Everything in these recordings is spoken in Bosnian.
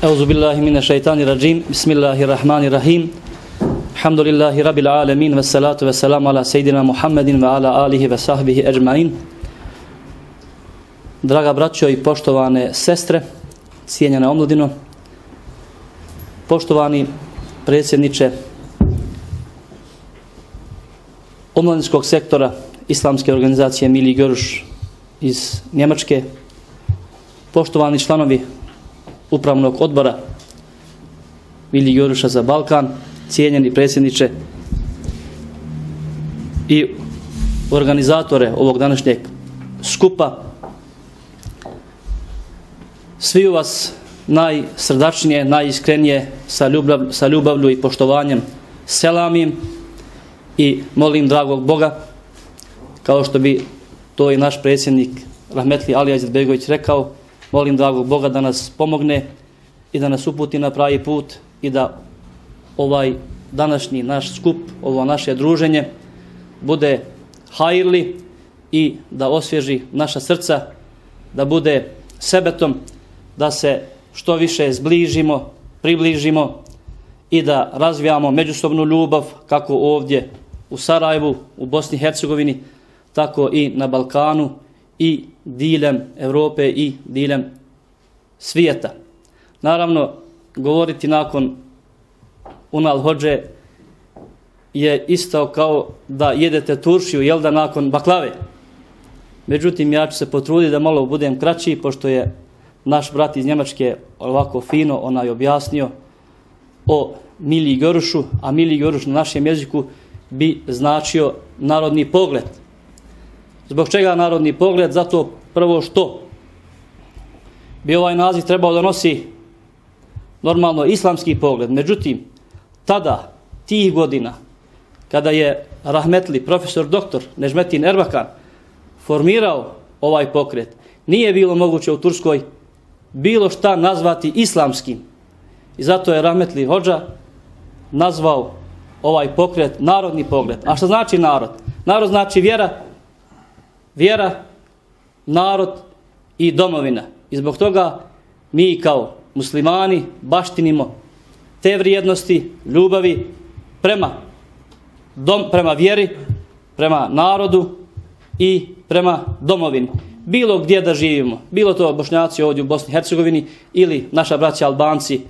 Euzu billahi mineşşeytanirracim. Bismillahirrahmanirrahim. Elhamdülillahi rabbil alamin ve salatu vesselam ala seyyidina Muhammedin ve ala alihi ve sahbihi ecmaîn. Draga braćo i poštovane sestre, cijenjena omladino, poštovani predsjedniče omladinskog sektora islamske organizacije Mili Görüş iz Njemačke, poštovani članovi upravnog odbora Mili Görüşa za Balkan, cijenjeni predsjedniče i organizatore ovog današnjeg skupa, svi vas najsrdačnije, najiskrenije sa ljubavlju i poštovanjem selamim i molim dragog Boga, kao što bi to i naš predsjednik rahmetli Alija Izetbegović rekao, molim dragog Boga da nas pomogne i da nas uputi na pravi put i da ovaj današnji naš skup, ovo naše druženje bude hajrli i da osvježi naša srca, da bude sebetom, da se što više zbližimo, približimo i da razvijamo međusobnu ljubav kako ovdje u Sarajevu, u Bosni i Hercegovini, tako i na Balkanu i dilem Europe i dilem svijeta. Naravno, govoriti nakon Unal Hodže je isto kao da jedete turšiju, jel da, nakon baklave. Međutim, ja ću se potruditi da malo budem kraći, pošto je naš brat iz Njemačke ovako fino objasnio o Mili Görüšu, a Mili Görüš na našem jeziku bi značio narodni pogled. Zbog čega narodni pogled? Zato prvo što bi ovaj naziv trebao da nosi normalno islamski pogled. Međutim, tada, tih godina, kada je rahmetli profesor doktor Nežmetin Erbakan formirao ovaj pokret, nije bilo moguće u Turskoj bilo šta nazvati islamskim. I zato je rahmetli Hodža nazvao ovaj pokret narodni pogled. A što znači narod? Narod znači vjera, narod i domovina. I zbog toga mi kao muslimani baštinimo te vrijednosti, ljubavi prema vjeri, prema narodu i prema domovini. Bilo gdje da živimo, bilo to Bošnjaci ovdje u Bosni i Hercegovini ili naša braća Albanci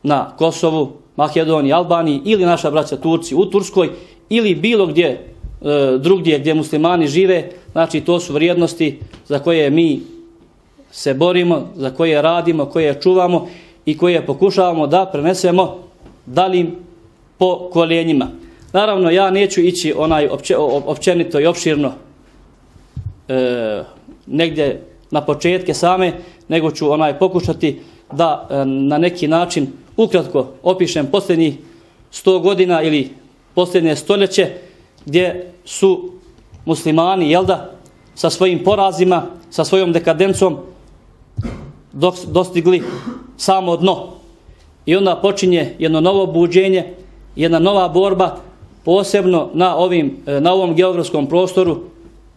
na Kosovu, Makedoniji, Albaniji, ili naša braća Turci u Turskoj, ili bilo gdje drugdje gdje muslimani žive. Znači, to su vrijednosti za koje mi se borimo, za koje radimo, koje čuvamo i koje pokušavamo da prenesemo daljim pokoljenjima. Naravno, ja neću ići općenito i opširno negdje na početke same, nego ću pokušati da na neki način ukratko opišem posljednjih 100 godina ili posljednje stoljeće gdje su muslimani, sa svojim porazima, sa svojom dekadencom dostigli samo dno. I onda počinje jedno novo buđenje, jedna nova borba, posebno na ovom geografskom prostoru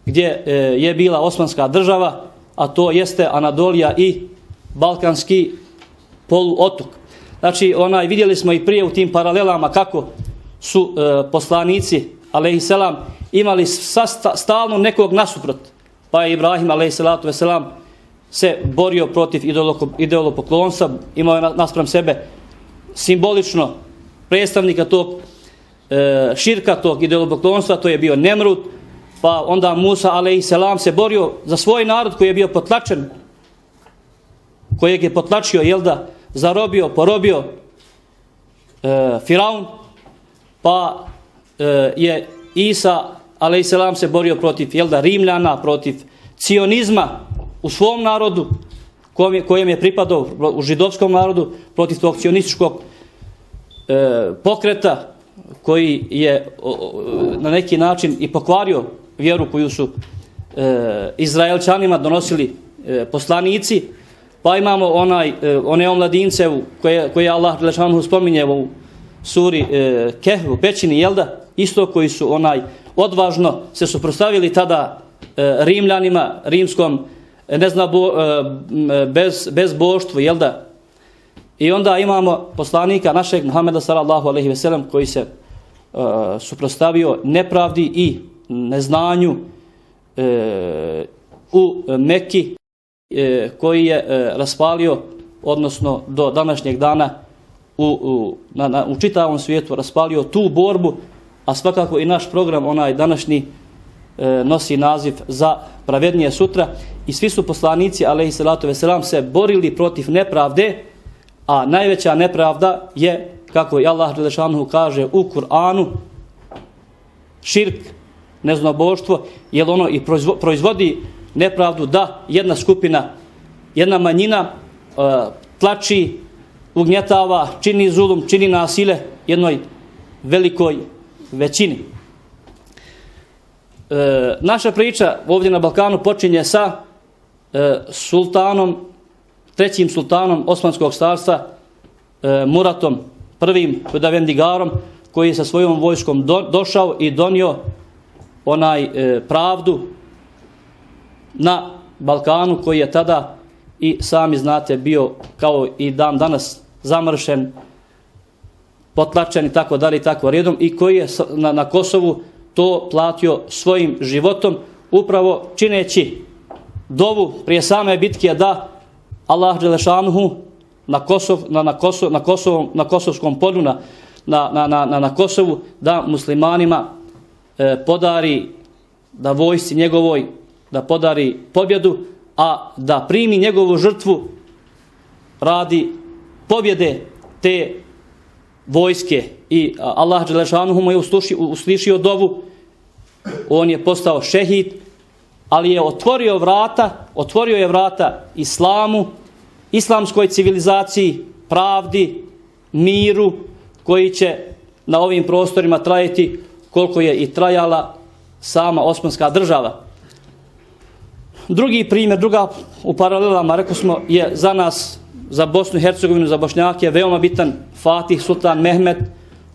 gdje je bila Osmanska država, a to jeste Anadolija i Balkanski poluotok. Znači, vidjeli smo i prije u tim paralelama kako su poslanici alejhiselam imali stalno nekog nasuprot. Pa je Ibrahim alejhiselatu veselam se borio protiv idolopoklonstva, imao je naspram sebe simbolično predstavnika tog širka, tog idolopoklonstva, to je bio Nemrut. Pa onda Musa alejhiselam se borio za svoj narod koji je bio potlačen, kojeg je potlačio, zarobio, porobio Firaun. Pa je Isa alejhiselam se borio protiv Rimljana, protiv cionizma u svom narodu kojem je pripadao, u židovskom narodu, protiv tog cionističkog pokreta koji je na neki način i pokvario vjeru koju su Izraelčanima donosili poslanici. Pa imamo one omladince koje Allah dželešanu spominje u suri Kehf, u pećini, isto koji su odvažno se suprotstavili tada Rimljanima, rimskom bezboštvu, I onda imamo poslanika našeg Muhameda sallallahu alejhi ve sellem koji se suprotstavio nepravdi i neznanju u Mekki, koji je raspalio, odnosno do današnjeg dana u čitavom svijetu raspalio tu borbu, a svakako i naš program onaj današnji nosi naziv za pravednije sutra. I svi su poslanici alejhi salatu vesselam se borili protiv nepravde, a najveća nepravda je, kako i Allah dželle šanuhu kaže u Kur'anu, širk, neznaboštvo, jer ono i proizvodi nepravdu da jedna skupina, jedna manjina tlači, ugnjetava, čini zulum, čini nasilje jednoj velikoj većini. Naša priča ovdje na Balkanu počinje sa trećim sultanom Osmanskog carstva, Muratom I Hudavendigarom, koji je sa svojom vojskom došao i donio pravdu na Balkanu, koji je tada, i sami znate, bio kao i dan danas zamršen, potlačen i tako dalje i tako redom, i koji je na Kosovu to platio svojim životom, upravo čineći dovu prije same bitke da Allah dželle šanuhu na kosovskom polju, na Kosovu, da muslimanima podari, da vojsci njegovoj da podari pobjedu, a da primi njegovu žrtvu radi pobjede te vojske. I Allah dželle šanuhu mu je uslišio dovu, on je postao šehid, ali je otvorio je vrata islamu, islamskoj civilizaciji, pravdi, miru, koji će na ovim prostorima trajati koliko je i trajala sama Osmanska država. Drugi primjer, druga u paralelama, rekao smo, je za nas, za Bosnu i Hercegovinu, za Bošnjake veoma bitan Fatih Sultan Mehmed,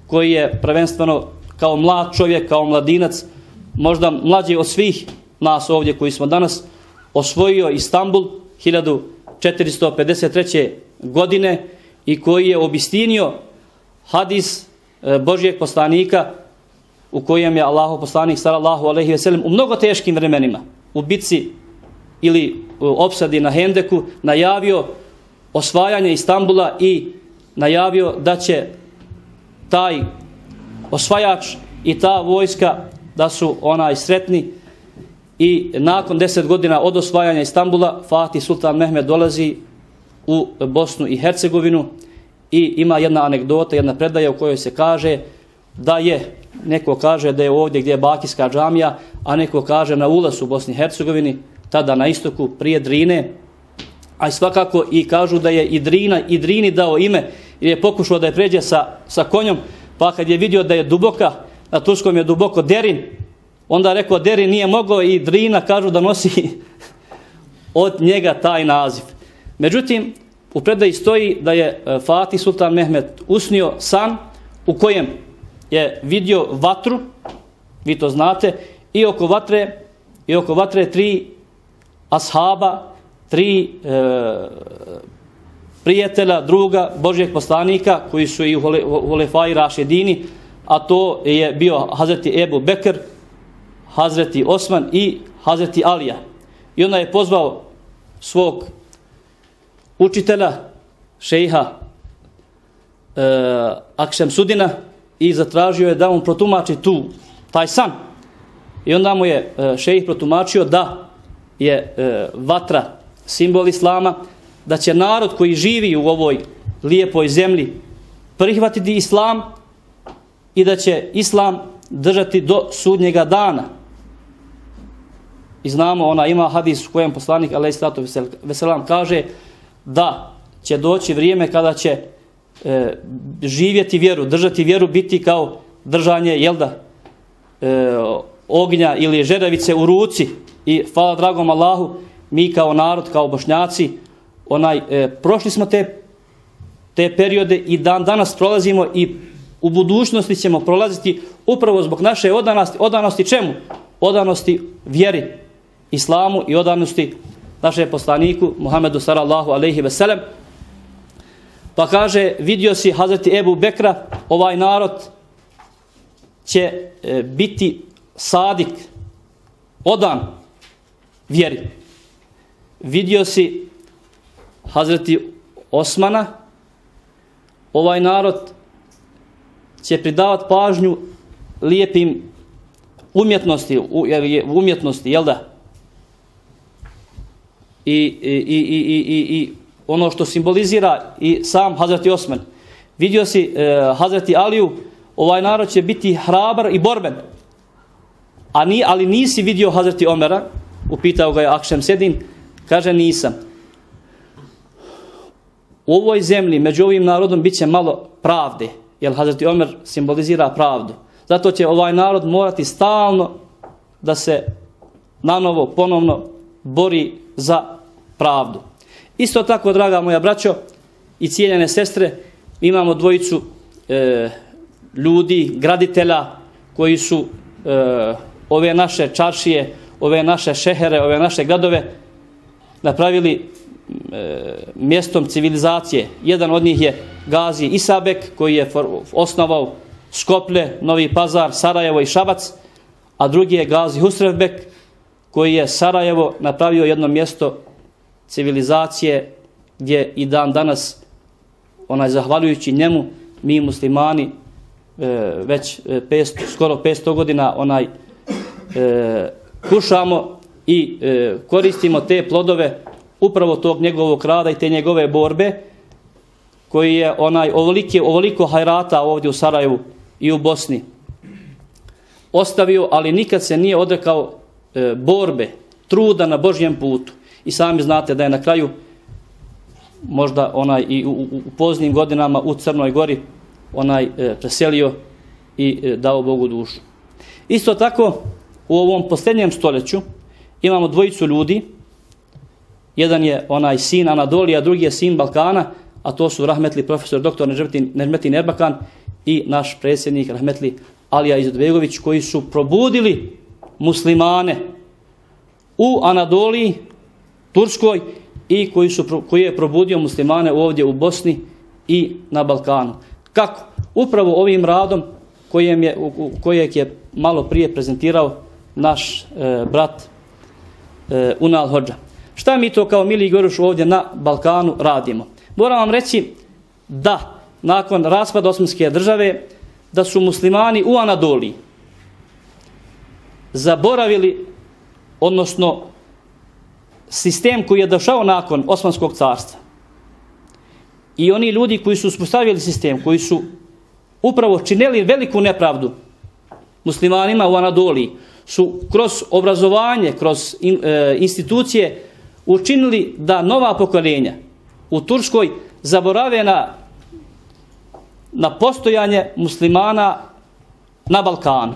koji je prvenstveno kao mlad čovjek, kao mladinac, možda mlađi od svih nas ovdje koji smo danas, osvojio Istanbul 1453. godine i koji je obistinio hadis Božijeg poslanika, u kojem je Allahov poslanik sallallahu alejhi ve sellem u mnogo teškim vremenima, u bitci ili opsadi na Hendeku, najavio osvajanje Istanbula i najavio da će taj osvajač i ta vojska da su sretni. I nakon 10 godina od osvajanja Istanbula Fatih Sultan Mehmed dolazi u Bosnu i Hercegovinu i ima jedna anegdota, jedna predaja u kojoj se kaže da je, neko kaže da je ovdje gdje je Bakijska džamija, a neko kaže na ulazu u Bosni i Hercegovini, tada na istoku prije Drine, a svakako i kažu da je i Drini dao ime jer je pokušao da je pređe sa konjom, pa kad je vidio da je duboka, na turskom je duboko Derin, onda je rekao Derin nije mogao i Drina kažu da nosi od njega taj naziv. Međutim, u predaji stoji da je Fatih Sultan Mehmed usnio san u kojem je vidio vatru, vi to znate, i oko vatre 3 ashaba, 3 prijatelja, druga Božjeg poslanika, koji su i u Hulefai Rašidini, a to je bio Hazreti Ebu Bekr, Hazreti Osman i Hazreti Alija. I onda je pozvao svog učitelja, šejha Akšemsudina, i zatražio je da mu protumači taj san. I onda mu je šejh protumačio da je vatra simbol islama, da će narod koji živi u ovoj lijepoj zemlji prihvatiti islam i da će islam držati do sudnjega dana. I znamo, ima hadis u kojem poslanik alejhi salatu vesselam kaže da će doći vrijeme kada će živjeti vjeru, držati vjeru, biti kao držanje ognja ili žeravice u ruci. I hvala dragom Allahu, mi kao narod, kao Bošnjaci, prošli smo te periode i dan danas prolazimo i u budućnosti ćemo prolaziti upravo zbog naše odanosti čemu? Odanosti vjeri, islamu i odanosti našem poslaniku Muhammedu sallallahu alejhi ve sellem. Pa kaže, vidio si Hazreti Ebu Bekra, ovaj narod će biti sadik, odan vjeri. Vidio si Hazreti Osmana, ovaj narod će pridavati pažnju lijepim umjetnosti, jel da? I ono što simbolizira i sam Hazreti Osman. Vidio si Hazreti Aliju, ovaj narod će biti hrabar i borben. Ali nisi vidio Hazreti Omera, upitao ga je Akšem Sedin, kaže nisam. U ovoj zemlji, među ovim narodom, bit će malo pravde, jer Hazreti Omer simbolizira pravdu. Zato će ovaj narod morati stalno da se nanovo, ponovno bori za pravdu. Isto tako, draga moja braćo i cijeljene sestre, imamo dvojicu ljudi, graditelja, koji su ove naše čaršije, ove naše šehere, ove naše gradove napravili mjestom civilizacije. Jedan od njih je Gazi Isabek, koji je osnovao Skoplje, Novi Pazar, Sarajevo i Šabac, a drugi je Gazi Husrevbek, koji je Sarajevo napravio jedno mjesto civilizacije gdje i dan danas, zahvaljujući njemu, mi muslimani već skoro 500 godina kušamo i koristimo te plodove upravo tog njegovog rada i te njegove borbe, koji je ovoliko hajrata ovdje u Sarajevu i u Bosni ostavio, ali nikad se nije odrekao borbe, truda na Božjem putu. I sami znate da je na kraju možda i u poznim godinama u Crnoj Gori preselio i dao Bogu dušu. Isto tako, u ovom posljednjem stoljeću imamo dvojicu ljudi. Jedan je sin Anadolija, drugi je sin Balkana, a to su rahmetli profesor dr. Necmettin Erbakan i naš predsjednik rahmetli Alija Izetbegović, koji su probudili muslimane u Anadoliji, Turskoj, i koji je probudio muslimane ovdje u Bosni i na Balkanu. Kako? Upravo ovim radom kojeg je malo prije prezentirao naš brat Unal Hodža. Šta mi to kao Mili Goruš ovdje na Balkanu radimo? Moram vam reći da nakon raspada Osmanske države, da su muslimani u Anadoliji zaboravili, odnosno sistem koji je došao nakon Osmanskog carstva, i oni ljudi koji su uspostavili sistem, koji su upravo činili veliku nepravdu muslimanima u Anadoliji, su kroz obrazovanje, kroz institucije učinili da nova pokoljenja u Turskoj zaborave na postojanje muslimana na Balkanu.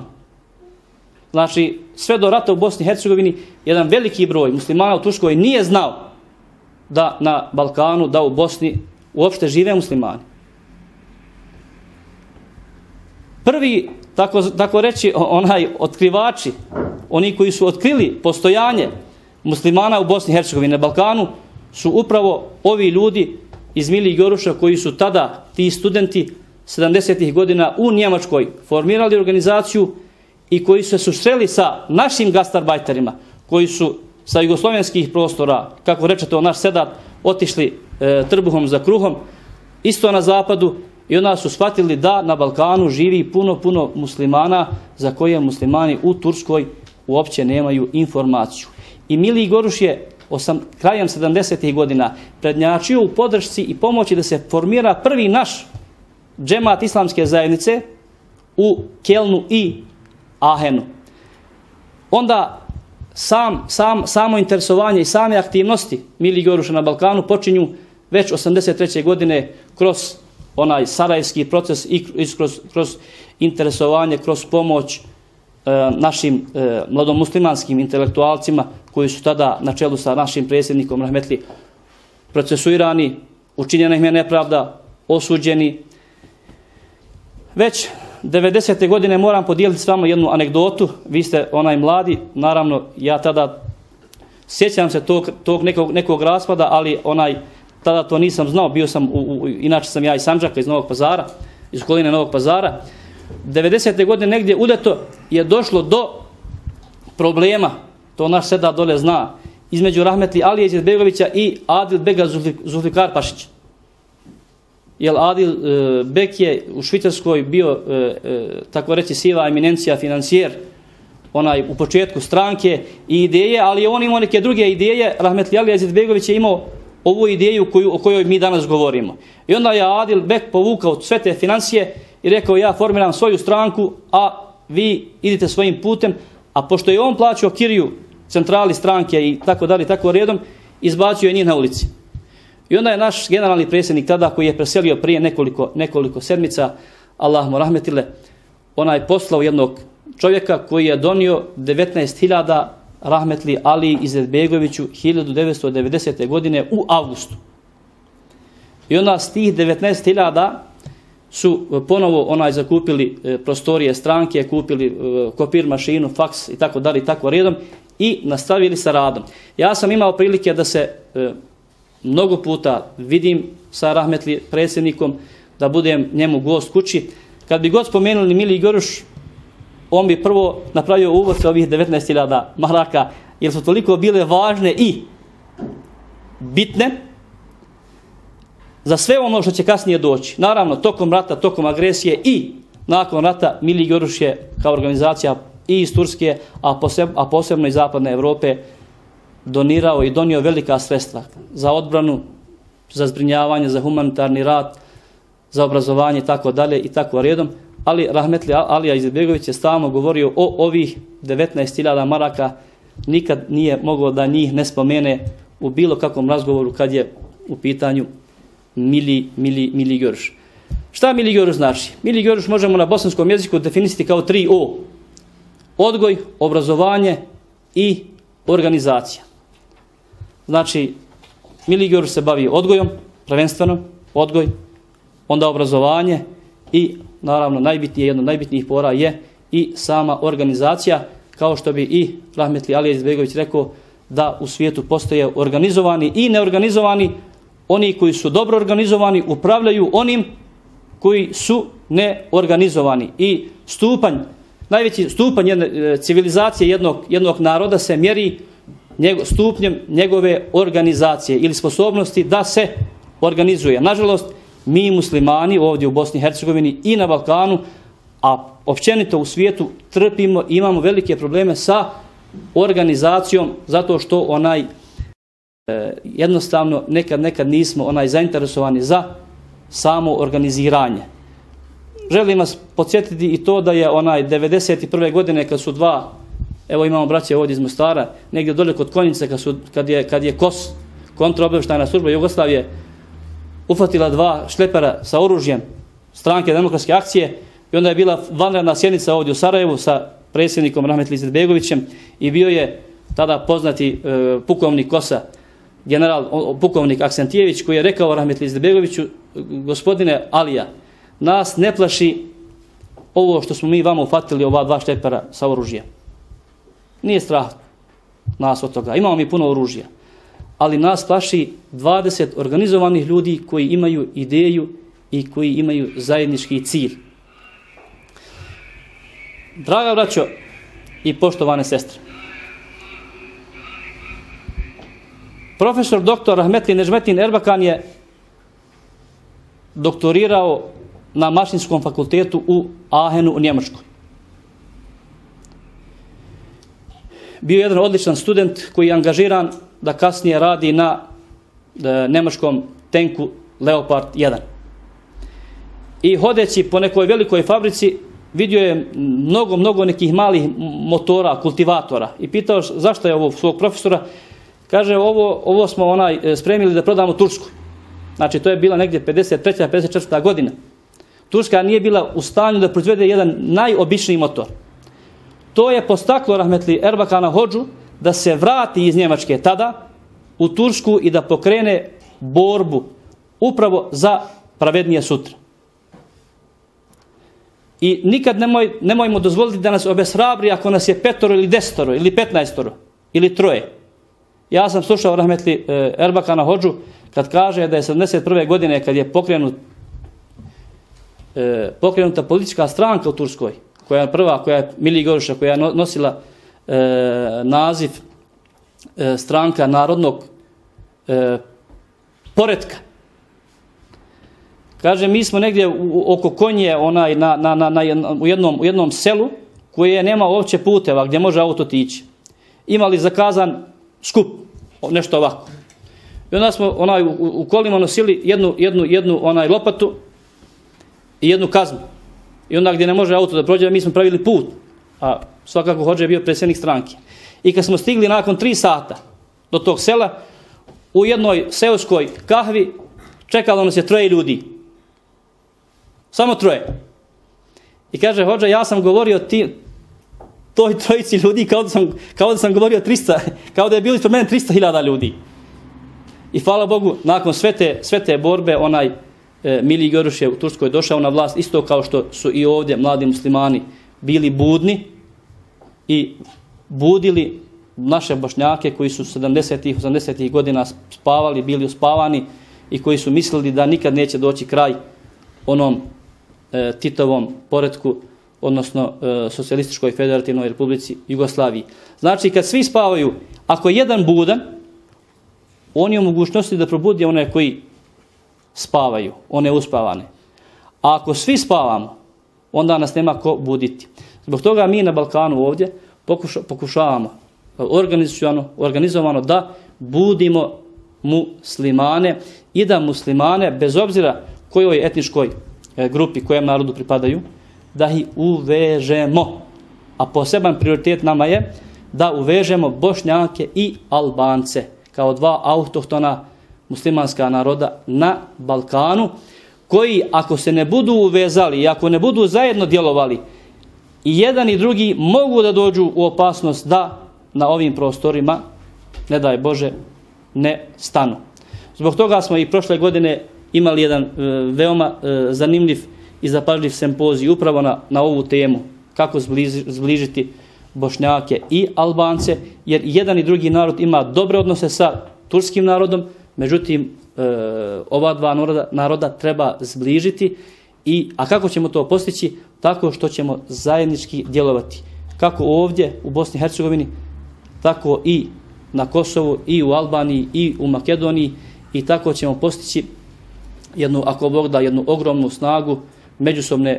Znači, sve do rata u Bosni i Hercegovini jedan veliki broj muslimana u Turskoj nije znao da na Balkanu, da u Bosni uopšte žive muslimani. Prvi, tako reći, otkrivači, oni koji su otkrili postojanje muslimana u Bosni i Hercegovini, na Balkanu, su upravo ovi ljudi iz Mili Goruša, koji su tada, ti studenti 70. godina u Njemačkoj formirali organizaciju i koji su se susreli sa našim gastarbajterima, koji su sa jugoslovenskih prostora, kako rečete, naš Sedat, otišli trbuhom za kruhom, isto na zapadu, i onda su shvatili da na Balkanu živi puno muslimana za koje muslimani u Turskoj uopće nemaju informaciju. I Mili Goruš je krajem 70. godina prednjačio u podršci i pomoći da se formira prvi naš džemat islamske zajednice u Kelnu i Ahenu. Onda samo interesovanje i same aktivnosti Mili Goruša na Balkanu počinju već 83. godine kroz sarajevski proces i kroz interesovanje, kroz pomoć našim mladomuslimanskim intelektualcima, koji su tada na čelu sa našim predsjednikom rahmetli procesuirani, učinjena im je nepravda, osuđeni. Već 90. godine moram podijeliti s vama jednu anegdotu. Vi ste mladi, naravno ja tada sjećam se tog nekog raspada, ali tada to nisam znao, bio sam, inače sam ja iz Sandžaka, iz Novog Pazara, iz okoline Novog Pazara. 90. godine negdje u ljeto je došlo do problema, to naš Sedar dole zna, između rahmetli Alije Izetbegovića i Adil Bega Zulfikar Pašića. Jer Adil Bek je u Švicarskoj bio, tako reći, siva eminencija, financijer, u početku stranke i ideje, ali on imao neke druge ideje. Rahmetli Alija Izetbegović je imao ovu ideju o kojoj mi danas govorimo. I onda je Adil Bek povukao sve te financije i rekao, ja formiram svoju stranku, a vi idite svojim putem. A pošto je on plaćao kiriju centrali stranke i tako dalje, tako redom, izbacio je njih na ulici. I onda je naš generalni predsjednik tada, koji je preselio prije nekoliko sedmica, Allah mu rahmetile, poslao jednog čovjeka koji je donio 19.000 rahmetli Ali Izetbegoviću 1990. godine u avgustu. I onda s tih 19.000 su ponovo zakupili prostorije stranke, kupili kopir mašinu, faks i tako dalje, tako redom, i nastavili sa radom. Ja sam imao prilike da se mnogo puta vidim sa rahmetli predsjednikom, da budem njemu gost kući. Kad bi god spomenuli Mili Goruš, on bi prvo napravio uvod sa ovih 19.000 maraka, jer su toliko bile važne i bitne za sve ono što će kasnije doći. Naravno, tokom rata, tokom agresije i nakon rata Mili Goruš je kao organizacija i iz Turske, a posebno iz zapadne Europe, donirao i donio velika sredstva za odbranu, za zbrinjavanje, za humanitarni rad, za obrazovanje i tako dalje i tako redom. Ali rahmetli Alija Izetbegović je stalno govorio o ovih 19.000 maraka, nikad nije mogao da njih ne spomene u bilo kakvom razgovoru kad je u pitanju Mili Goruš. Šta Mili Goruš znači? Mili Goruš možemo na bosanskom jeziku definisati kao 3 O. Odgoj, obrazovanje i organizacija. Znači, Mili Goruš se bavi odgojom, prvenstveno odgoj, onda obrazovanje i naravno jedno od najbitnijih pora je i sama organizacija, kao što bi i rahmetli Alija Izetbegović rekao, da u svijetu postoje organizovani i neorganizovani. Oni koji su dobro organizovani upravljaju onim koji su neorganizovani. I najveći stupanj jedne civilizacije jednog naroda se mjeri stupnjem njegove organizacije ili sposobnosti da se organizuje. Nažalost, mi muslimani ovdje u Bosni i Hercegovini i na Balkanu, a općenito u svijetu, trpimo i imamo velike probleme sa organizacijom, zato što jednostavno nekad nismo zainteresovani za samo organiziranje. Želim vas podsjetiti i to da je 91. godine kad su evo imamo braće ovdje iz Mostara, negdje dole kod Konjice, kad je KOS, kontraobavještajna služba Jugoslavije, uhvatila 2 šlepera sa oružjem stranke Demokratske akcije, i onda je bila vanredna sjednica ovdje u Sarajevu sa predsjednikom rahmetli Izetbegovićem i bio je tada poznati pukovnik KOS-a, pukovnik Aksentijević, koji je rekao rahmetli Izetbegoviću, gospodine Alija, nas ne plaši ovo što smo mi vama ufatili, ova 2 šlepera sa oružjem. Nije strah nas od toga, imamo mi puno oružja, ali nas plaši 20 organizovanih ljudi koji imaju ideju i koji imaju zajednički cilj. Draga braćo i poštovane sestre, profesor dr. Rahmetli Nežmetin Erbakan je doktorirao na Mašinskom fakultetu u Aahenu u Njemačkoj. Bio je jedan odličan student koji je angažiran da kasnije radi na njemačkom tenku Leopard 1. I hodeći po nekoj velikoj fabrici vidio je mnogo nekih malih motora, kultivatora, i pitao zašto je ovo svog profesora. Kaže, ovo smo spremili da prodamo Tursku. Znači, to je bila negdje 53. 54. godina. Turska nije bila u stanju da proizvede jedan najobičniji motor. To je postaklo rahmetli Erbakana hodžu da se vrati iz Njemačke tada u Tursku i da pokrene borbu upravo za pravednije sutra. I nikad nemojmo dozvoliti da nas obeshrabri ako nas je 5 ili 10 ili 15 ili 3. Ja sam slušao rahmetli Erbakana Hodžu kad kaže da je 71. godine kad je pokrenuta politička stranka u Turskoj, koja je prva, koja je Milli Görüş, koja je nosila naziv stranka narodnog poretka. Kaže, mi smo negdje oko Konje u jednom selu koje nema uopće puteva gdje može auto tići. Imali zakazan skup, nešto ovako. I onda smo u kolima nosili jednu lopatu i jednu kaznu. I onda gdje ne može auto da prođe, mi smo pravili put. A svakako Hodža je bio predsjednik stranke. I kad smo stigli nakon 3 sata do tog sela, u jednoj seoskoj kahvi čekalo nas je 3 ljudi. Samo 3. I kaže Hodža, ja sam govorio toj 3 ljudi kao da sam govorio 300, kao da je bilo ispred mene 300.000 ljudi. I hvala Bogu, nakon sve te borbe, Milli Görüş je u Turskoj došao na vlast, isto kao što su i ovdje mladi muslimani bili budni i budili naše Bošnjake koji su 70-ih, 80-ih godina spavali, bili uspavani i koji su mislili da nikad neće doći kraj onom Titovom poretku, odnosno Socijalističkoj federativnoj Republici Jugoslaviji. Znači, kad svi spavaju, ako je jedan budan, on je u mogućnosti da probudi one koji spavaju, one uspavane. A ako svi spavamo, onda nas nema ko buditi. Zbog toga mi na Balkanu ovdje pokušavamo organizovano da budimo muslimane i da muslimane, bez obzira kojoj etničkoj grupi, kojem narodu pripadaju, da ih uvežemo. A poseban prioritet nama je da uvežemo Bošnjake i Albance kao 2 autohtona muslimanska naroda na Balkanu, koji ako se ne budu uvezali i ako ne budu zajedno djelovali, i jedan i drugi mogu da dođu u opasnost da na ovim prostorima, ne daj Bože, ne stanu. Zbog toga smo i prošle godine imali jedan veoma zanimljiv i zapažljiv sempozij upravo na ovu temu, kako zbližiti Bošnjake i Albance, jer jedan i drugi narod ima dobre odnose sa turskim narodom, međutim ova 2 naroda treba zbližiti. A kako ćemo to postići? Tako što ćemo zajednički djelovati. Kako ovdje u Bosni i Hercegovini, tako i na Kosovu, i u Albaniji, i u Makedoniji, i tako ćemo postići ako Bog da, jednu ogromnu snagu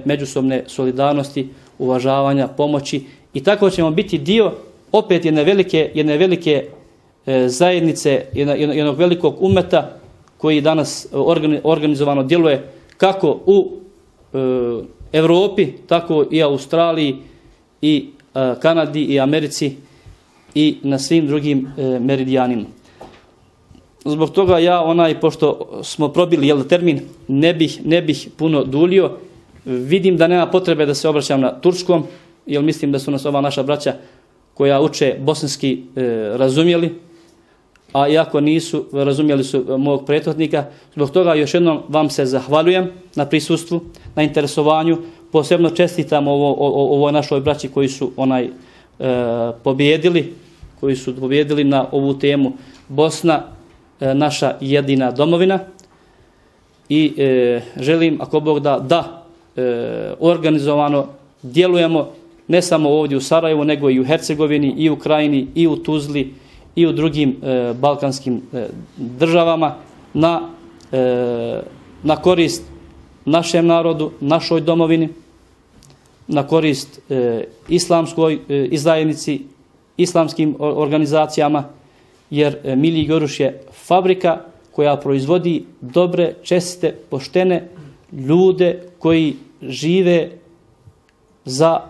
međusobne solidarnosti, uvažavanja, pomoći, i tako ćemo biti dio opet jedne velike zajednice, jednog velikog umeta koji danas organizovano djeluje kako u Europi, tako i Australiji, i Kanadi, i Americi, i na svim drugim meridijanima. Zbog toga ja, pošto smo probili termin, ne bih puno duljio. Vidim da nema potrebe da se obraćam na turskom, jer mislim da su nas ova naša braća koja uče bosanski razumjeli, a iako nisu, razumjeli su mog prethodnika. Zbog toga još jednom vam se zahvaljujem na prisustvu, na interesovanju. Posebno čestitam ovoj našoj braći koji su pobjedili na ovu temu Bosna, naša jedina domovina. I želim, ako Bog da organizovano djelujemo ne samo ovdje u Sarajevu, nego i u Hercegovini, i u Krajini, i u Tuzli, i u drugim balkanskim državama na korist našem narodu, našoj domovini, na korist islamskoj zajednici, islamskim organizacijama, jer Milli Görüş je fabrika koja proizvodi dobre, čestite, poštene ljude koji žive za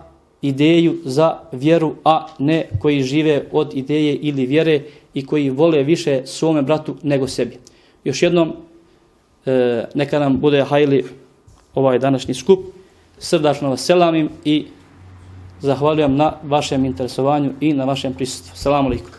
ideju, za vjeru, a ne koji žive od ideje ili vjere i koji vole više svome bratu nego sebi. Još jednom, neka nam bude hajli ovaj današnji skup. Srdačno vas selamim i zahvaljujem na vašem interesovanju i na vašem prisustvu. Selamu alejkum.